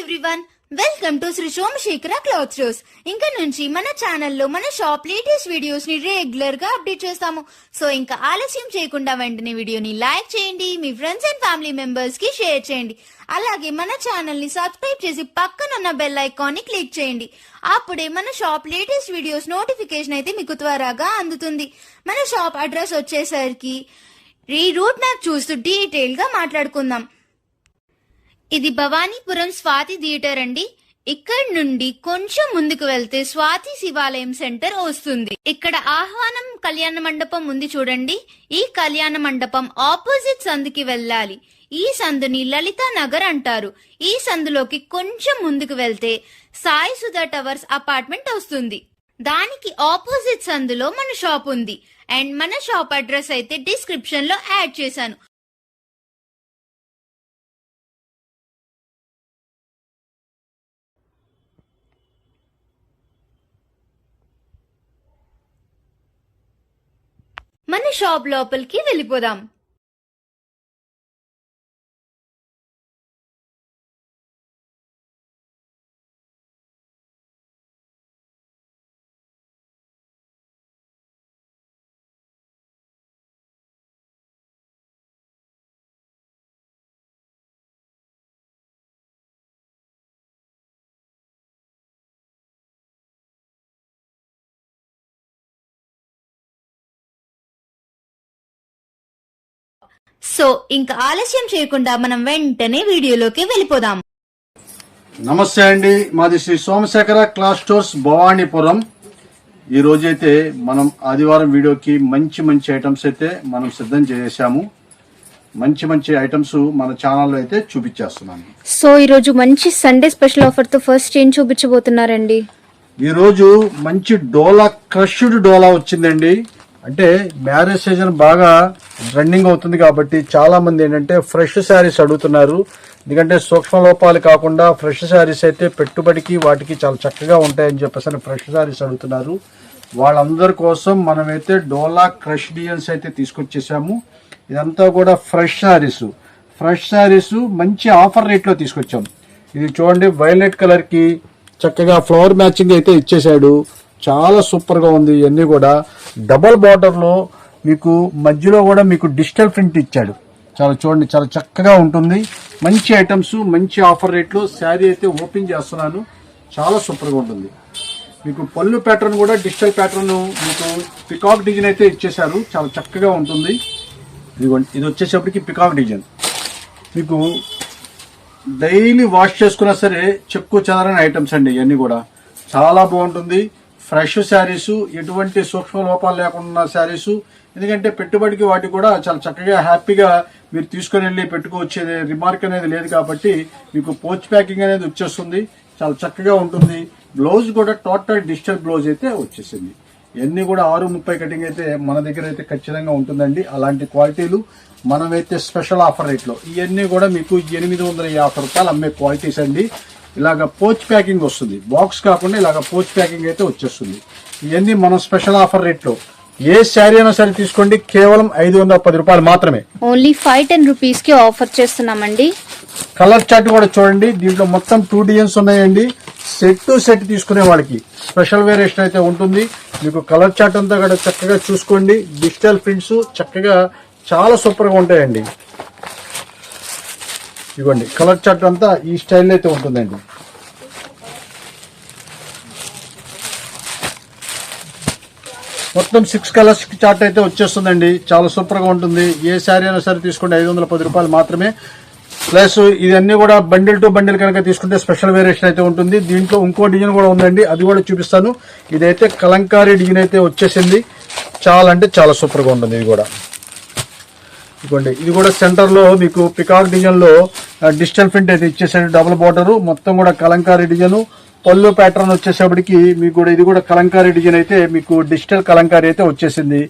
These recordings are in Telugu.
Everyone, welcome to Shri Somashekara cloth stores. ఇంకా నుంచి మన ఛానల్లో మన షాప్ లేటెస్ట్ వీడియోస్ ని రెగ్యులర్ గా అప్డేట్ చేస్తాము. సో ఇంకా ఆలస్యం చేయకుండా వెంటనే వీడియోని లైక్ చేయండి, మీ ఫ్రెండ్స్ అండ్ ఫ్యామిలీ మెంబర్స్ కి షేర్ చేయండి. అలాగే మన ఛానల్ ని సబ్స్క్రైబ్ చేసి పక్కనున్న బెల్ ఐకాన్ ని క్లిక్ చేయండి. అప్పుడే మన షాప్ లేటెస్ట్ వీడియోస్ నోటిఫికేషన్ అయితే మీకు త్వరగా అందుతుంది. మన షాప్ అడ్రస్ వచ్చేసరికి ఈ రూట్ మ్యాప్ చూస్తూ డీటెయిల్ గా మాట్లాడుకుందాం. ఇది భవానీపురం స్వాతి థియేటర్ అండి. ఇక్కడ నుండి కొంచెం ముందుకు వెళ్తే స్వాతి శివాలయం సెంటర్ వస్తుంది. ఇక్కడ ఆహ్వానం కళ్యాణ మండపం ఉంది చూడండి. ఈ కళ్యాణ మండపం ఆపోజిట్ సందుకి వెళ్ళాలి. ఈ సందుని లలితా నగర్ అంటారు. ఈ సందులోకి కొంచెం ముందుకు వెళ్తే సాయి సుధా టవర్స్ అపార్ట్మెంట్ వస్తుంది. దానికి ఆపోజిట్ సందులో మన షాప్ ఉంది. అండ్ మన షాప్ అడ్రస్ అయితే డిస్క్రిప్షన్ లో యాడ్ చేశాను. మన షాప్ లోపలికి వెళ్ళిపోదాం. సో ఇంకా ఆలస్యం చేయకుండా మనం వెంటనే వీడియోలోకి వెళ్ళిపోదాం. నమస్తే అండి, మాది శ్రీ సోమశేఖర క్లాత్ స్టోర్స్ భవానీపురం. ఈ రోజైతే మనం ఆదివారం వీడియోకి మంచి ఐటమ్స్ అయితే మనం సిద్ధం చేసాము. మంచి ఐటమ్స్ మన ఛానల్లో అయితే చూపించేస్తున్నాను. సో ఈ రోజు మంచి సండే స్పెషల్ ఆఫర్ తో ఫస్ట్ ఏం చూపించబోతున్నారండి? ఈ రోజు మంచి డోలా, క్రష్డ్ డోలా వచ్చిందండి. అంటే మ్యారేజ్ సీజన్ బాగా రన్నింగ్ అవుతుంది కాబట్టి చాలా మంది ఏంటంటే ఫ్రెష్ శారీస్ అడుగుతున్నారు. ఎందుకంటే సూక్ష్మ లోపాలు కాకుండా ఫ్రెష్ శారీస్ అయితే పెట్టుబడికి వాటికి చాలా చక్కగా ఉంటాయని చెప్పేసి ఫ్రెష్ శారీస్ అడుగుతున్నారు. వాళ్ళందరి కోసం మనమైతే డోలా క్రష్ డిజైన్స్ అయితే తీసుకొచ్చేసాము. ఇదంతా కూడా ఫ్రెష్ శారీస్ మంచి ఆఫర్ రేట్లో తీసుకొచ్చాం. ఇది చూడండి, వైలెట్ కలర్ కి చక్కగా ఫ్లవర్ మ్యాచింగ్ అయితే ఇచ్చేసాడు. చాలా సూపర్ గా ఉంది. ఇవన్నీ కూడా డబల్ బార్డర్ లో మీకు మధ్యలో కూడా మీకు డిజిటల్ ప్రింట్ ఇచ్చాడు. చాలా చూడండి, చాలా చక్కగా ఉంటుంది. మంచి ఐటమ్స్, మంచి ఆఫర్ రేట్లో శారీ అయితే ఓపెన్ చేస్తున్నాను. చాలా సూపర్ గా ఉంటుంది. మీకు పళ్ళు ప్యాటర్న్ కూడా డిజిటల్ ప్యాటర్న్, మీకు పికాక్ డిజైన్ అయితే ఇచ్చేసారు. చాలా చక్కగా ఉంటుంది. ఇదిగోండి, ఇది వచ్చేసప్పటికి పికాక్ డిజైన్. మీకు డైలీ వాష్ చేసుకున్నా సరే చెక్కు చెదరని ఐటమ్స్ అండి. ఇవన్నీ కూడా చాలా బాగుంటుంది. ఫ్రెష్ శారీస్, ఎటువంటి సూక్ష్మ లోపాలు లేకుండా శారీస్. ఎందుకంటే పెట్టుబడికి వాటికి కూడా చాలా చక్కగా హ్యాపీగా మీరు తీసుకుని వెళ్ళి పెట్టుకోవచ్చేది రిమార్క్ అనేది లేదు కాబట్టి మీకు పోస్ట్ ప్యాకింగ్ అనేది వచ్చేస్తుంది. చాలా చక్కగా ఉంటుంది. బ్లౌజ్ కూడా టోటల్ డిజిటల్ బ్లౌజ్ అయితే వచ్చేసింది. ఇవన్నీ కూడా 6:30 కటింగ్ అయితే మన దగ్గర అయితే ఖచ్చితంగా ఉంటుందండి. అలాంటి క్వాలిటీలు మనమైతే స్పెషల్ ఆఫర్ రేట్లో ఇవన్నీ కూడా మీకు 850 రూపాయలు అమ్మే క్వాలిటీస్ అండి. ఇలాగ పోస్ట్ ప్యాకింగ్ వస్తుంది, బాక్స్ కాకుండా ఇలాగ పోస్ట్ ప్యాకింగ్ అయితే వచ్చేస్తుంది. ఇవన్నీ మనం స్పెషల్ ఆఫర్ రేట్లో ఏ శారీ అయినా సరే తీసుకోండి, కేవలం 510 రూపాయలు మాత్రమే. ఓన్లీ 510 రూపీస్ కి ఆఫర్ చేస్తున్నామండి. కలర్ చార్ట్ కూడా చూడండి, దీంట్లో మొత్తం 2 డిజైన్స్ ఉన్నాయండి. సెట్ టు సెట్ తీసుకునే వాళ్ళకి స్పెషల్ వేరియేషన్ అయితే ఉంటుంది. మీకు కలర్ చార్ట్ అంతా కూడా చక్కగా చూసుకోండి. డిజిటల్ ప్రింట్స్ చక్కగా చాలా సూపర్ గా ఉంటాయండి. ఇవ్వండి, కలర్ చార్ట్ అంతా ఈ స్టైల్ అయితే ఉంటుందండి. మొత్తం 6 కలర్స్ చార్ట్ అయితే వచ్చేస్తుందండి. చాలా సూపర్ గా ఉంటుంది. ఏ శారీ అయినా సరే తీసుకుంటే 510 రూపాయలు మాత్రమే. ప్లస్ ఇదన్నీ కూడా బండిల్ టు బండిల్ కనుక తీసుకుంటే స్పెషల్ వేరియేషన్ అయితే ఉంటుంది. దీంట్లో ఇంకో డిజైన్ కూడా ఉందండి, అది కూడా చూపిస్తాను. ఇదైతే కలంకారీ డిజైన్ అయితే వచ్చేసింది. చాలా అంటే చాలా సూపర్ గా ఉంటుంది. ఇది కూడా ఇదిగోండి, ఇది కూడా సెంటర్ లో మీకు పికాక్ డిజైన్ లో డిజిటల్ ప్రింట్ అయితే ఇచ్చేసాడు. డబుల్ బార్డర్ మొత్తం కూడా కలంకారీ డిజైన్. పళ్ళు ప్యాటర్న్ వచ్చేసేపటికి మీకు కూడా ఇది కూడా కలంకారీ డిజైన్ అయితే మీకు డిజిటల్ కలంకారీ అయితే వచ్చేసింది.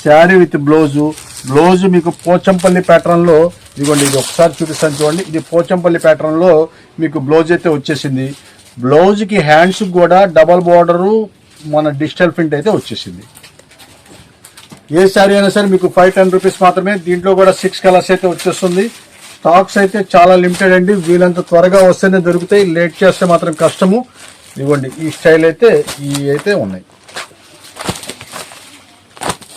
శారీ విత్ బ్లౌజ్ మీకు పోచంపల్లి ప్యాటర్న్ లో, ఇదిగోండి ఇది ఒకసారి చూపిస్తాను చూడండి. ఇది పోచంపల్లి ప్యాటర్న్ లో మీకు బ్లౌజ్ అయితే వచ్చేసింది. బ్లౌజ్ కి హ్యాండ్స్ కూడా డబల్ బార్డర్ మన డిజిటల్ ప్రింట్ అయితే వచ్చేసింది. ఏ శారీ అయినా సరే మీకు 510 రూపీస్ మాత్రమే. దీంట్లో కూడా 6 కలర్స్ అయితే వచ్చేస్తుంది. స్టాక్స్ అయితే చాలా లిమిటెడ్ అండి. వీలంత త్వరగా వస్తేనే దొరుకుతాయి, లేట్ చేస్తే మాత్రం కష్టము. ఇవ్వండి ఈ స్టైల్ అయితే ఇవి అయితే ఉన్నాయి,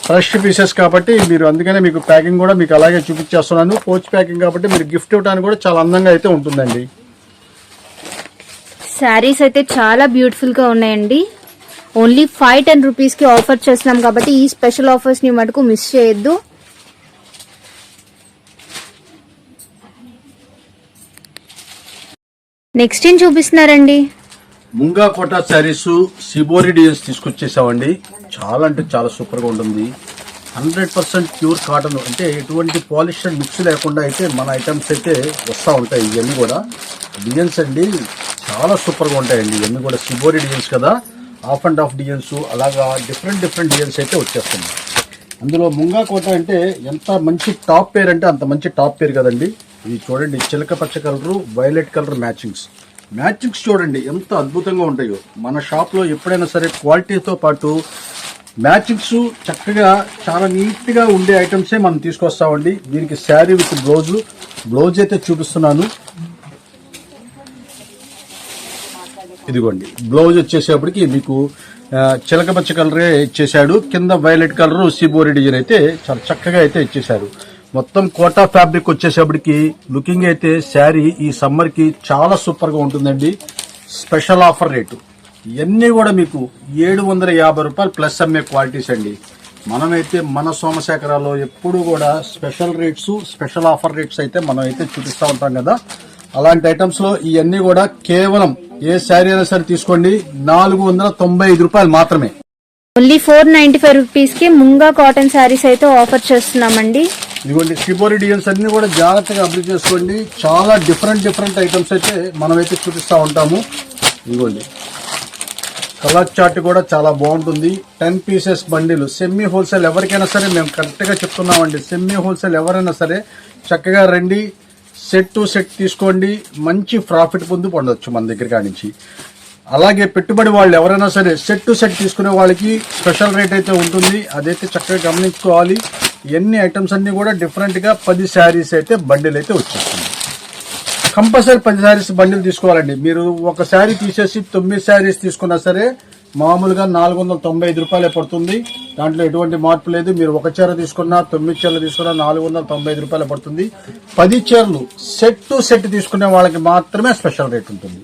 ఫ్రెష్ పీసెస్ కాబట్టి మీరు అందుకనే మీకు ప్యాకింగ్ కూడా మీకు అలాగే చూపించేస్తున్నాను. పోచ్ ప్యాకింగ్ కాబట్టి మీరు గిఫ్ట్ ఇవ్వడానికి కూడా చాలా అందంగా అయితే ఉంటుందండి. శారీస్ అయితే చాలా బ్యూటిఫుల్ గా ఉన్నాయండి. ఓన్లీ 5-10 రూపీస్ కి ఆఫర్ చేస్తున్నాం కాబట్టి ఈ స్పెషల్ ఆఫర్స్ ని మటుకు మిస్ చేయొద్దు. నెక్స్ట్ ఏం చూపిస్తున్నారండి? ముంగా కోటా శారీస్ సిబోరి డిజైన్స్ తీసుకొచ్చేసామండి. చాలా అంటే చాలా సూపర్ గా ఉంటుంది. 100% ప్యూర్ కాటన్, అంటే ఎటువంటి పాలిష్ అండ్ మిక్స్ లేకుండా అయితే మన ఐటమ్స్ అయితే వస్తూ ఉంటాయి. ఇవన్నీ కూడా డిజైన్స్ అండి చాలా సూపర్ గా ఉంటాయండి. ఇవన్నీ కూడా సిబోరి డిజైన్స్ కదా, ఆఫ్ అండ్ ఆఫ్ డిజైన్స్, అలాగా డిఫరెంట్ డిజైన్స్ అయితే వచ్చేస్తున్నాయి. అందులో ముంగా కోట అంటే ఎంత మంచి టాప్ పేర్ అంటే అంత మంచి టాప్ పేర్ కదండి. ఇది చూడండి, చిలక పచ్చ కలరు, వైలెట్ కలర్ మ్యాచింగ్స్ చూడండి ఎంత అద్భుతంగా ఉంటాయో. మన షాప్ లో ఎప్పుడైనా సరే క్వాలిటీతో పాటు మ్యాచింగ్స్ చక్కగా చాలా నీట్ గా ఉండే ఐటమ్సే మనం తీసుకొస్తామండి. దీనికి శారీ విత్ బ్లౌజ్ అయితే చూపిస్తున్నాను. ఇదిగోండి బ్లౌజ్ వచ్చేసేపటికి మీకు చిలక పచ్చ కలరే ఇచ్చేసాడు, కింద వైలెట్ కలర్ సిబోరి డిజైన్ అయితే చాలా చక్కగా అయితే ఇచ్చేసారు. మొత్తం కోటా ఫ్యాబ్రిక్ వచ్చేసేపటికి లుకింగ్ అయితే శారీ ఈ సమ్మర్ కి చాలా సూపర్ గా ఉంటుందండి. స్పెషల్ ఆఫర్ రేటు ఇవన్నీ కూడా మీకు 750 రూపాయలు ప్లస్ అమ్మే క్వాలిటీస్ అండి. మనమైతే మన సోమశేఖరాలో ఎప్పుడు కూడా special rates, special offer rates అయితే మనం అయితే చూపిస్తూ ఉంటాం కదా. అలాంటి ఐటమ్స్ లో ఇవన్నీ కూడా కేవలం ఏ శారీ అయినా సరే తీసుకోండి 495 రూపాయలు మాత్రమే. ఓన్లీ 495 రూపీస్ కి ముంగా కాటన్ శారీస్ అయితే ఆఫర్ చేస్తున్నామండి. ఇదిగోండి సిబోరి డిజైన్స్ అన్ని కూడా జాగ్రత్తగా అబ్జర్వ్ చేసుకోండి. చాలా డిఫరెంట్ ఐటమ్స్ అయితే మనమైతే చూపిస్తూ ఉంటాము. ఇదిగోండి కలర్ చార్ట్ కూడా చాలా బాగుంటుంది. 10 పీసెస్ బండిల్, సెమీ హోల్సేల్ ఎవరికైనా సరే మేము కరెక్ట్ గా చెప్తున్నామండి. సెమీ హోల్సేల్ ఎవరైనా సరే చక్కగా రండి, సెట్ టు సెట్ తీసుకోండి, మంచి ప్రాఫిట్ పొందొచ్చు మన దగ్గర కానించి. అలాగే పెట్టుబడి వాళ్ళు ఎవరైనా సరే సెట్ టు సెట్ తీసుకునే వాళ్ళకి స్పెషల్ రేట్ అయితే ఉంటుంది, అదైతే చక్కగా గమనించుకోవాలి. ఎన్ని ఐటమ్స్ అన్ని కూడా డిఫరెంట్ గా 10 శారీస్ అయితే బండిల్ అయితే వచ్చేస్తుంది. కంపల్సరీ 10 శారీస్ బండిల్ తీసుకోవాలండి. మీరు ఒక శారీ తీసేసి 9 శారీస్ తీసుకున్నా సరే మామూలుగా 495 రూపాయలే పడుతుంది. దాంట్లో ఎటువంటి మార్పు లేదు. మీరు ఒక చీర తీసుకున్నా 9 చీరలు తీసుకున్నా 495 రూపాయలు పడుతుంది. 10 చీరలు సెట్ టు సెట్ తీసుకునే వాళ్ళకి మాత్రమే స్పెషల్ రేట్ ఉంటుంది.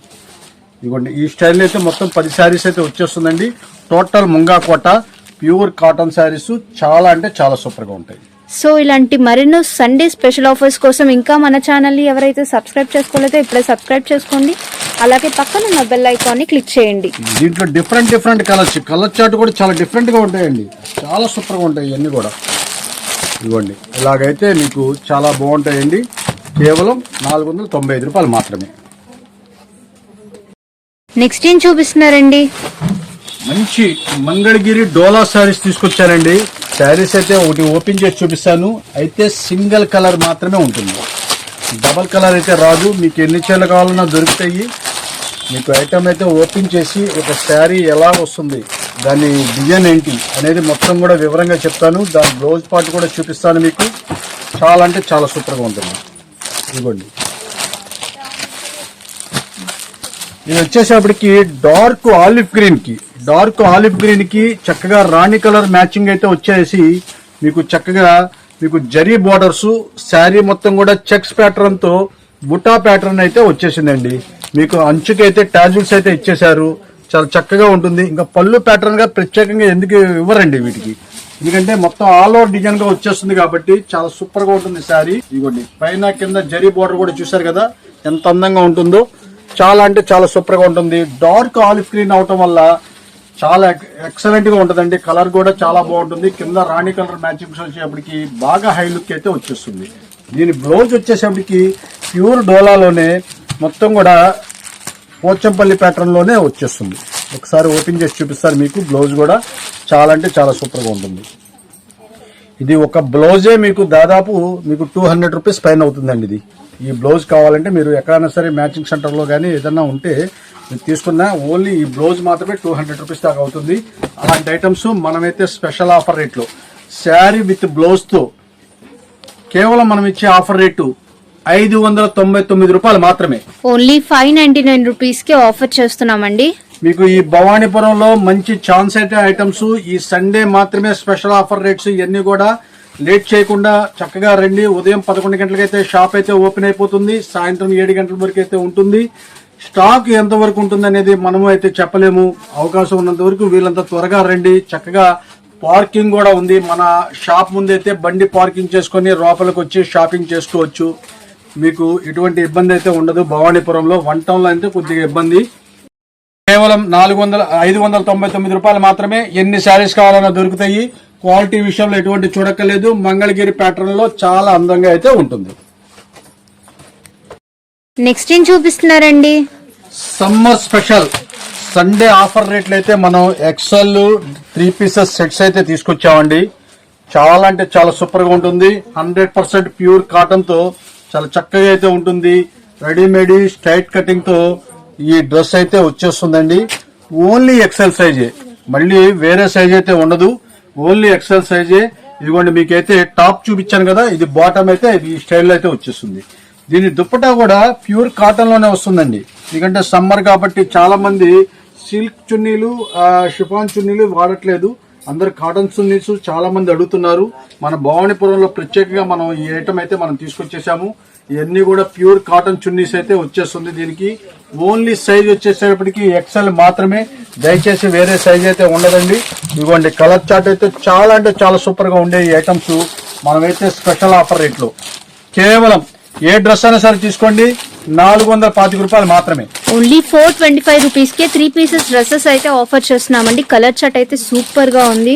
ఇదిగోండి ఈ స్టైల్ అయితే మొత్తం 10 శారీస్ అయితే వచ్చేస్తుందండి. టోటల్ ముంగా కోట ప్యూర్ కాటన్ శారీస్ చాలా అంటే చాలా సూపర్ గా ఉంటాయి. సో ఇలాంటి మరెన్నో సండే స్పెషల్ ఆఫర్స్ కోసం ఇంకా మన ఛానల్ ని ఎవరైతే సబ్స్క్రైబ్ చేసుకోలేదో ఇప్పుడే సబ్స్క్రైబ్ చేసుకోండి. అలాగే పక్కన ఉన్న బెల్ ఐకాన్ ని క్లిక్ చేయండి. దీంట్లో డిఫరెంట్ కలర్ చార్ట్ కూడా చాలా డిఫరెంట్ గా ఉంటాయండి. చాలా సూపర్ గా ఉంటాయి ఇవన్నీ కూడా. ఇదిగోండి ఇలాగైతే మీకు చాలా బాగుంటాయండి. కేవలం 495 రూపాయలు మాత్రమే. నెక్స్ట్ ఏం చూపిస్తున్నారండి? మంచి మంగళగిరి డోలా శారీస్ తీసుకొచ్చానండి. శారీస్ అయితే ఒకటి ఓపెన్ చేసి చూపిస్తాను. అయితే సింగిల్ కలర్ మాత్రమే ఉంటుంది, డబల్ కలర్ అయితే రాదు. మీకు ఎన్ని చీరలు కావాలన్నా దొరుకుతాయి. మీకు ఐటమ్ అయితే ఓపెన్ చేసి ఒక శారీ ఎలా వస్తుంది, దాని డిజైన్ ఏంటి అనేది మొత్తం కూడా వివరంగా చెప్తాను. దాని బ్లౌజ్ పార్ట్ కూడా చూపిస్తాను మీకు. చాలా అంటే చాలా సూపర్గా ఉంటుంది. ఇదిగోండి ఇది వచ్చేసేపటికి డార్క్ ఆలివ్ గ్రీన్ కి చక్కగా రాణి కలర్ మ్యాచింగ్ అయితే వచ్చేసి మీకు చక్కగా మీకు జరీ బోర్డర్స్, శారీ మొత్తం కూడా చెక్స్ ప్యాటర్న్ తో బుటా ప్యాటర్న్ అయితే వచ్చేసిందండి. మీకు అంచుకైతే టాజిల్స్ అయితే ఇచ్చేశారు. చాలా చక్కగా ఉంటుంది. ఇంకా పళ్ళు ప్యాటర్న్ గా ప్రత్యేకంగా ఎందుకు ఇవ్వరండి వీటికి, ఎందుకంటే మొత్తం ఆల్ ఓవర్ డిజైన్ గా వచ్చేస్తుంది కాబట్టి చాలా సూపర్ గా ఉంటుంది శారీ. ఇదిగోండి పైన కింద జరీ బోర్డర్ కూడా చూసారు కదా ఎంత అందంగా ఉంటుందో. చాలా అంటే చాలా సూపర్ గా ఉంటుంది. డార్క్ ఆలివ్ గ్రీన్ అవటం వల్ల చాలా ఎక్సలెంట్ గా ఉంటుందండి. కలర్ కూడా చాలా బాగుంటుంది. కింద రాణి కలర్ మ్యాచింగ్స్ వచ్చేప్పటికి బాగా హై లుక్ అయితే వచ్చేస్తుంది. దీని బ్లౌజ్ వచ్చేసేపటికి ప్యూర్ డోలాలోనే మొత్తం కూడా పోచంపల్లి ప్యాటర్న్ లోనే వచ్చేస్తుంది. ఒకసారి ఓపెన్ చేసి చూపిస్తారు మీకు. బ్లౌజ్ కూడా చాలా అంటే చాలా సూపర్ గా ఉంటుంది. ఇది ఒక బ్లౌజే మీకు దాదాపు మీకు 200 రూపీస్ పైన అవుతుందండి. ఇది ఈ బ్లౌజ్ కావాలంటే మీరు ఎక్కడైనా సరే మ్యాచింగ్ సెంటర్ లో కానీ ఏదన్నా ఉంటే మీరు తీసుకున్నా ఓన్లీ ఈ బ్లౌజ్ మాత్రమే 200 రూపీస్ దాకా అవుతుంది. అలాంటి ఐటమ్స్ మనమైతే స్పెషల్ ఆఫర్ రేట్లో శారీ విత్ బ్లౌజ్ తో కేవలం మనం ఇచ్చే ఆఫర్ రేటు రూపాయలు మాత్రమే. ఓన్లీ 599 రూపీస్ కి ఆఫర్ చేస్తున్నామండి. మీకు ఈ భవానీపురంలో మంచి ఛాన్స్ అయితే ఐటమ్స్ ఈ సండే మాత్రమే స్పెషల్ ఆఫర్ రేట్స్. ఇవన్నీ కూడా లేట్ చేయకుండా చక్కగా రండి. ఉదయం 11 గంటలకైతే షాప్ అయితే ఓపెన్ అయిపోతుంది. సాయంత్రం 7 గంటల వరకు అయితే ఉంటుంది. స్టాక్ ఎంత వరకు ఉంటుంది అనేది మనము అయితే చెప్పలేము. అవకాశం ఉన్నంత వరకు వీళ్ళంతా త్వరగా రండి. చక్కగా పార్కింగ్ కూడా ఉంది. మన షాప్ ముందైతే బండి పార్కింగ్ చేసుకుని లోపలికి వచ్చి షాపింగ్ చేసుకోవచ్చు. మీకు ఎటువంటి ఇబ్బంది అయితే ఉండదు. భవానీపురంలో 1 టౌన్ లో అయితే కొద్దిగా ఇబ్బంది. కేవలం 599 రూపాయలు మాత్రమే. ఎన్ని శారీస్ కావాలన్నా దొరుకుతాయి. క్వాలిటీ విషయంలో ఎటువంటి చూడక్కర్లేదు. మంగళగిరి ప్యాటర్న్ లో చాలా అందంగా అయితే ఉంటుంది. నెక్స్ట్ ఏం చూపిస్తున్నారండి? సమ్మర్ స్పెషల్ సండే ఆఫర్ రేట్లు అయితే మనం ఎక్సెల్ 3 పీసెస్ సెట్స్ అయితే తీసుకొచ్చామండి. చాలా అంటే చాలా సూపర్ గా ఉంటుంది. 100% ప్యూర్ కాటన్ తో చాలా చక్కగా అయితే ఉంటుంది. రెడీమేడ్ స్ట్రైట్ కటింగ్ తో ఈ డ్రెస్ అయితే వచ్చేస్తుందండి. ఓన్లీ ఎక్సెల్ సైజే, మళ్ళీ వేరే సైజ్ అయితే ఉండదు. ఓన్లీ ఎక్సెల్ సైజే. ఇదిగోండి మీకైతే టాప్ చూపించాను కదా, ఇది బాటమ్ అయితే ఇది ఈ స్టైల్లో అయితే వచ్చేస్తుంది. దీని దుప్పటా కూడా ప్యూర్ కాటన్ లోనే వస్తుందండి. ఎందుకంటే సమ్మర్ కాబట్టి చాలా మంది సిల్క్ చున్నీలు షిఫాన్ చున్నీలు వాడట్లేదు. అందరు కాటన్ చున్నీస్ చాలా మంది అడుగుతున్నారు. మన భవానీపురంలో ప్రత్యేకంగా మనం ఈ ఐటమ్ అయితే మనం తీసుకొచ్చేసాము. ఇవన్నీ కూడా ప్యూర్ కాటన్ చున్నీస్ అయితే వచ్చేస్తుంది. దీనికి ఓన్లీ సైజ్ వచ్చేసేటప్పటికి ఎక్సెల్ మాత్రమే. దయచేసి వేరే సైజ్ అయితే ఉండదండి. ఇదిగోండి కలర్ చార్ట్ అయితే చాలా అంటే చాలా సూపర్ గా ఉండే ఈ ఐటమ్స్ మనమైతే స్పెషల్ ఆఫర్ రేట్లో కేవలం ఏ డ్రెస్ అయినా సరే తీసుకోండి 425 రూపాయలు మాత్రమే. ఓన్లీ 425 రూపీస్ కే 3 పీసెస్ డ్రెస్సెస్ అయితే ఆఫర్ చేస్తున్నామండి. కలర్ చార్ట్ అయితే సూపర్ గా ఉంది.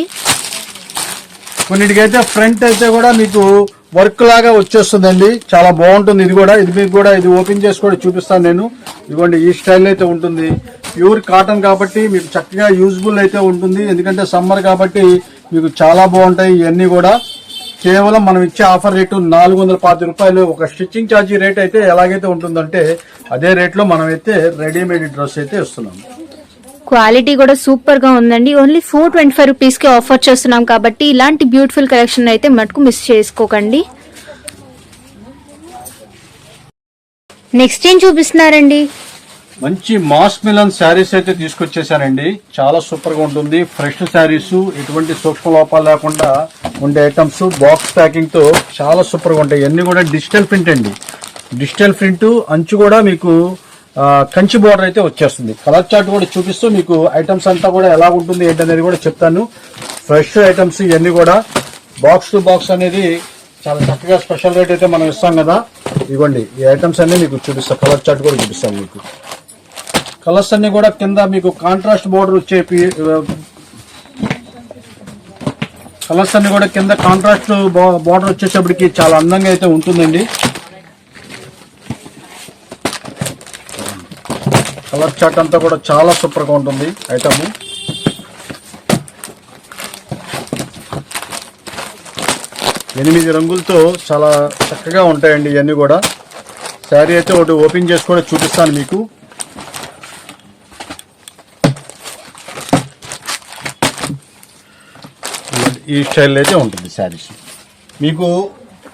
కొన్నిటికైతే ఫ్రంట్ అయితే కూడా మీకు వర్క్ లాగా వచ్చేస్తుందండి. చాలా బాగుంటుంది. ఇది కూడా ఇది మీకు కూడా ఇది ఓపెన్ చేసి కూడా చూపిస్తాను నేను. ఇదిగోండి ఈ స్టైల్ అయితే ఉంటుంది. ప్యూర్ కాటన్ కాబట్టి మీకు చక్కగా యూజ్ఫుల్ అయితే ఉంటుంది. ఎందుకంటే సమ్మర్ కాబట్టి మీకు చాలా బాగుంటాయి ఇవన్నీ కూడా. కేవలం మనం ఇచ్చే ఆఫర్ రేటు 410 రూపాయలు. ఒక స్టిచ్చింగ్ ఛార్జీ రేట్ అయితే ఎలాగైతే ఉంటుందంటే అదే రేట్లో మనం అయితే రెడీమేడ్ డ్రెస్ అయితే ఇస్తున్నాం. క్వాలిటీ కూడా సూపర్ గా ఉందండి. ఓన్లీ 425 రూపీస్ కి ఆఫర్ చేస్తున్నాం కాబట్టి ఇలాంటి బ్యూటిఫుల్ కలెక్షన్ అయితే మటుకు మిస్ చేసుకోకండి. నెక్స్ట్ ఏం చూపిస్తున్నారండి? మంచి మాస్ మిలన్ శారీస్ అయితే తీసుకొచ్చేసానండి. చాలా సూపర్ గా ఉంటుంది. ఫ్రెష్ శారీస్, ఎటువంటి సూక్ష్మ లోపాలు లేకుండా ఉండే ఐటమ్స్ బాక్స్ ప్యాకింగ్ తో చాలా సూపర్ గా ఉంటాయి. ఇవన్నీ కూడా డిజిటల్ ప్రింట్ అండి. డిజిటల్ ప్రింట్ అంచు కూడా మీకు కంచి బోర్డర్ అయితే వచ్చేస్తుంది. కలర్ చార్ట్ కూడా చూపిస్తూ మీకు ఐటమ్స్ అంతా కూడా ఎలా ఉంటుంది ఏంటనేది కూడా చెప్తాను. ఫ్రెష్ ఐటమ్స్ ఇవన్నీ కూడా బాక్స్ టు బాక్స్ అనేది చాలా చక్కగా స్పెషల్ రేట్ అయితే మనం ఇస్తాం కదా. ఇవ్వండి ఈ ఐటమ్స్ అన్ని మీకు చూపిస్తాం. కలర్ చార్ట్ కూడా చూపిస్తాను మీకు. కలర్స్ అన్ని కూడా కింద మీకు కాంట్రాస్ట్ బోర్డర్ వచ్చే కలర్స్ అన్ని కూడా కింద కాంట్రాస్ట్ బోర్డర్ వచ్చేటప్పటికి చాలా అందంగా అయితే ఉంటుందండి. కలర్ చార్ట్ అంతా కూడా చాలా సూపర్ గా ఉంటుంది ఐటమ్. ఎనిమిది రంగులతో చాలా చక్కగా ఉంటాయండి ఇవన్నీ కూడా. శారీ అయితే ఒకటి ఓపెన్ చేసి కూడా చూపిస్తాను మీకు. ఈ స్టైల్ అయితే ఉంటుంది శారీస్. మీకు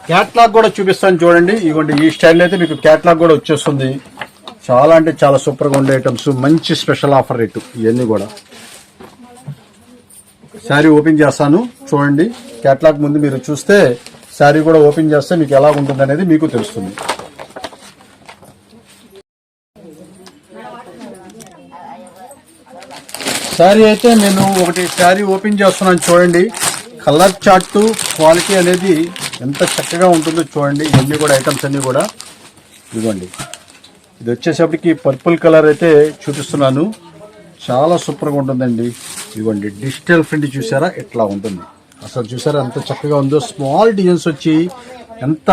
క్యాట్లాగ్ కూడా చూపిస్తాను చూడండి. ఇవ్వండి ఈ స్టైల్ అయితే మీకు క్యాట్లాగ్ కూడా వచ్చేస్తుంది. చాలా అంటే చాలా సూపర్ గా ఉండే ఐటమ్స్. మంచి స్పెషల్ ఆఫర్ రేటు ఇవన్నీ కూడా. శారీ ఓపెన్ చేస్తాను చూడండి. క్యాట్లాగ్ ముందు మీరు చూస్తే శారీ కూడా ఓపెన్ చేస్తే మీకు ఎలా ఉంటుంది అనేది మీకు తెలుస్తుంది. శారీ అయితే నేను ఒకటి శారీ ఓపెన్ చేస్తున్నాను చూడండి. కలర్ చార్ట్ క్వాలిటీ అనేది ఎంత చక్కగా ఉంటుందో చూడండి. ఇవన్నీ కూడా ఐటమ్స్ అన్ని కూడా ఇదిగోండి. ఇది వచ్చేసప్పటికి పర్పుల్ కలర్ అయితే చూపిస్తున్నాను. చాలా సూపర్గా ఉంటుందండి. ఇదిగోండి డిజిటల్ ప్రింట్ చూసారా ఎట్లా ఉంటుంది అసలు. చూసారా ఎంత చక్కగా ఉందో. స్మాల్ డిజైన్స్ వచ్చి ఎంత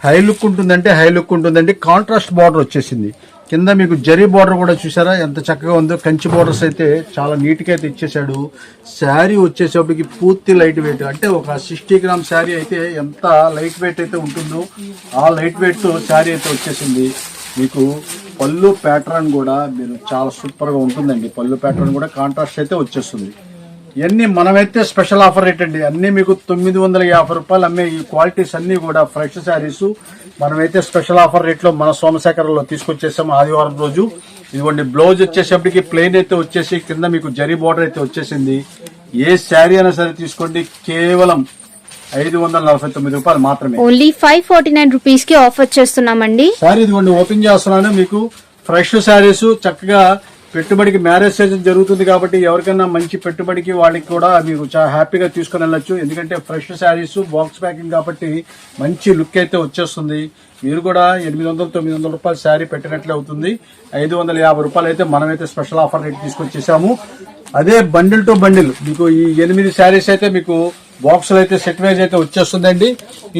హై లుక్ ఉంటుందంటే హై లుక్ ఉంటుందండి. కాంట్రాస్ట్ బార్డర్ వచ్చేసింది. కింద మీకు జరీ బార్డర్ కూడా చూసారా ఎంత చక్కగా ఉందో. కంచి బార్డర్స్ అయితే చాలా నీట్ గా అయితే ఇచ్చేసాడు. శారీ వచ్చేసప్పటికి పూర్తి లైట్ వెయిట్. అంటే ఒక 60 గ్రామ్ శారీ అయితే ఎంత లైట్ వెయిట్ అయితే ఉంటుందో ఆ లైట్ వెయిట్ తో శారీ అయితే వచ్చేసింది. మీకు పళ్ళు ప్యాటర్న్ కూడా మీరు చాలా సూపర్ గా ఉంటుందండి. పళ్ళు ప్యాటర్న్ కూడా కాంట్రాస్ట్ అయితే వచ్చేస్తుంది. ఇవన్నీ మనమైతే స్పెషల్ ఆఫర్ రేట్ అండి. అన్ని మీకు 950 రూపాయలు అమ్మే ఈ క్వాలిటీస్ అన్ని కూడా ఫ్రెష్ శారీస్ మనమైతే స్పెషల్ ఆఫర్ రేట్ లో మన సోమశేఖరంలో తీసుకొచ్చేసాము ఆదివారం రోజు. ఇదిగోండి బ్లౌజ్ వచ్చేసప్పటికి ప్లెయిన్ అయితే వచ్చేసి కింద మీకు జరీ బోర్డర్ అయితే వచ్చేసింది. ఏ శారీ అయినా సరే తీసుకోండి, కేవలం 549 రూపాయలు మాత్రమే. ఓన్లీ 549 రూపీస్ కి ఆఫర్ చేస్తున్నామండి. శారీ ఇదిగోండి ఓపెన్ చేస్తున్నాను. మీకు ఫ్రెష్ శారీస్ చక్కగా పెట్టుబడికి మ్యారేజ్ సీజన్ జరుగుతుంది కాబట్టి ఎవరికైనా మంచి పెట్టుబడికి వాళ్ళకి కూడా మీకు చాలా హ్యాపీగా తీసుకుని వెళ్ళొచ్చు. ఎందుకంటే ఫ్రెష్ శారీస్ బాక్స్ ప్యాకింగ్ కాబట్టి మంచి లుక్ అయితే వచ్చేస్తుంది. మీరు కూడా 800-900 రూపాయలు శారీ పెట్టినట్లే అవుతుంది. 550 రూపాయలు అయితే మనమైతే స్పెషల్ ఆఫర్ రేట్ తీసుకొచ్చేసాము. అదే బండిల్ టు బండిల్ మీకు ఈ 8 శారీస్ అయితే మీకు బాక్స్ లో అయితే సెట్ వైజ్ అయితే వచ్చేస్తుందండి.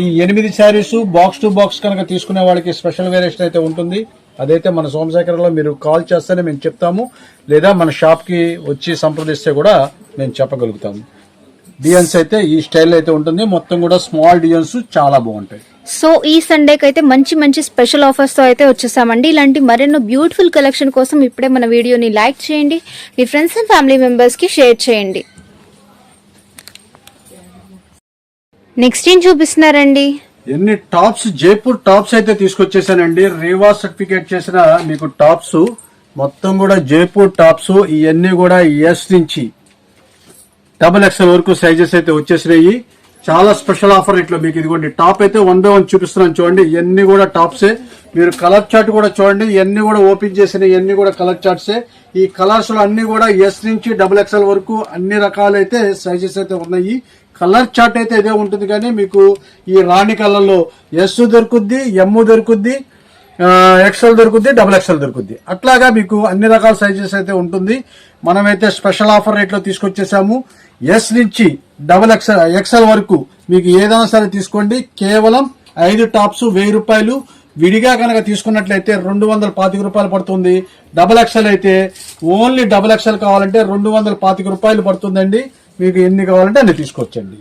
ఈ 8 శారీస్ బాక్స్ టు బాక్స్ కనుక తీసుకునే వాళ్ళకి స్పెషల్ వేరియేషన్ అయితే ఉంటుంది. అదైతే మన సోమశేఖరంలో మీరు కాల్ చేస్తేనే మేము చెప్తాము, లేదా మన షాప్ కి వచ్చి సంప్రదిస్తే కూడా మేము చెప్పగలుగుతాము. డిజైన్స్ అయితే ఈ స్టైల్ అయితే ఉంటుంది. మొత్తం కూడా స్మాల్ డిజైన్స్ చాలా బాగుంటాయి. సో ఈ సండేకి అయితే మంచి మంచి స్పెషల్ ఆఫర్స్ తో అయితే వచ్చేసామండి. ఇలాంటి మరెన్నో బ్యూటిఫుల్ కలెక్షన్ కోసం ఇప్పుడే మన వీడియోని లైక్ చేయండి, మీ ఫ్రెండ్స్ అండ్ ఫ్యామిలీ మెంబర్స్ కి షేర్ చేయండి. నెక్స్ట్ ఏం చూపిస్తున్నారండి? ఎన్ని టాప్స్, జైపూర్ టాప్స్ అయితే తీసుకొచ్చేసానండి. రీవా సర్టిఫికేట్ చేసిన మీకు టాప్స్ మొత్తం కూడా జైపూర్ టాప్స్. ఇవన్నీ కూడా ఎస్ నుంచి XXL వరకు సైజెస్ అయితే వచ్చేసినాయి. చాలా స్పెషల్ ఆఫర్ ఇట్లా మీకు ఇదిగోండి టాప్ అయితే 1 by 1 చూపిస్తున్నాను చూడండి. ఇవన్నీ కూడా టాప్సే. మీరు కలర్ చార్ట్ కూడా చూడండి. ఇవన్నీ కూడా ఓపెన్ చేసిన ఇవన్నీ కూడా కలర్ చార్ట్సే. ఈ కలర్స్ లో అన్ని కూడా ఎస్ నుంచి XXL వరకు అన్ని రకాలైతే సైజెస్ అయితే ఉన్నాయి. కలర్ చార్ట్ అయితే ఇదే ఉంటుంది, కానీ మీకు ఈ రాణి కలర్ లో ఎస్ దొరుకుద్ది, ఎమ్ దొరుకుద్ది, XL దొరుకుద్ది, XXL దొరుకుద్ది. అట్లాగా మీకు అన్ని రకాల సైజెస్ అయితే ఉంటుంది. మనమైతే స్పెషల్ ఆఫర్ రేట్ లో తీసుకొచ్చేసాము. ఎస్ నుంచి XXL వరకు మీకు ఏదైనా సరే తీసుకోండి. కేవలం 5 టాప్స్ 1000 రూపాయలు. విడిగా కనుక తీసుకున్నట్లయితే 225 రూపాయలు పడుతుంది. XXL అయితే ఓన్లీ XXL కావాలంటే 225 రూపాయలు పడుతుందండి. మీకు ఎన్ని కావాలంటే అన్ని తీసుకోవచ్చండి.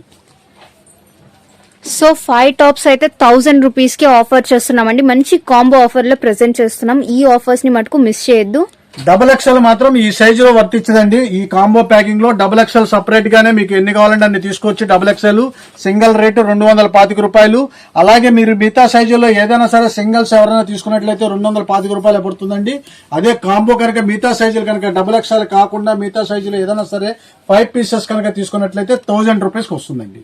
సో 5 టాప్స్ అయితే 1000 రూపీస్ కి ఆఫర్ చేస్తున్నామండి. మంచి కాంబో ఆఫర్ లో ప్రెజెంట్ చేస్తున్నాం. ఈ ఆఫర్స్ ని మటుకు మిస్ చేయొద్దు. XXL మాత్రం ఈ సైజు లో వర్తించదండి. ఈ కాంబో ప్యాకింగ్ లో XXL సపరేట్ గానే మీకు ఎన్ని కావాలంటే అన్ని తీసుకోవచ్చు. XXL సింగిల్ రేటు 225 రూపాయలు. అలాగే మీరు మిగతా సైజుల్లో ఏదైనా సరే సింగిల్స్ ఎవరైనా తీసుకున్నట్లయితే 225 రూపాయలు పడుతుందండి. అదే కాంబో కనుక మిగతా సైజులు కనుక XXL కాకుండా మిగతా సైజులో ఏదైనా సరే 5 పీసెస్ కనుక తీసుకున్నట్లయితే 1000 రూపీస్కి వస్తుందండి.